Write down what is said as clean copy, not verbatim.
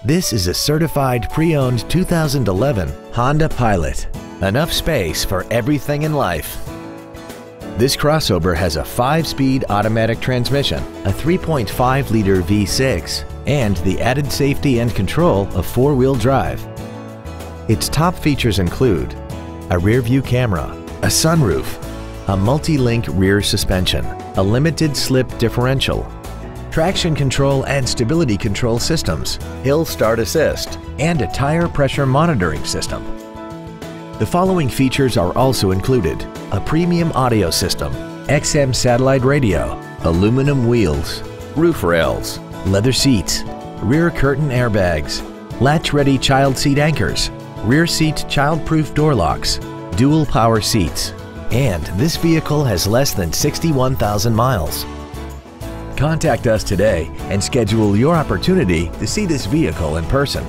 This is a certified pre-owned 2011 Honda Pilot. Enough space for everything in life. This crossover has a 5-speed automatic transmission, a 3.5-liter V6, and the added safety and control of 4-wheel drive. Its top features include a rear-view camera, a sunroof, a multi-link rear suspension, a limited slip differential, traction control and stability control systems, hill start assist, and a tire pressure monitoring system. The following features are also included: a premium audio system, XM satellite radio, aluminum wheels, roof rails, leather seats, rear curtain airbags, latch-ready child seat anchors, rear seat child-proof door locks, dual power seats, and this vehicle has less than 61,000 miles. Contact us today and schedule your opportunity to see this vehicle in person.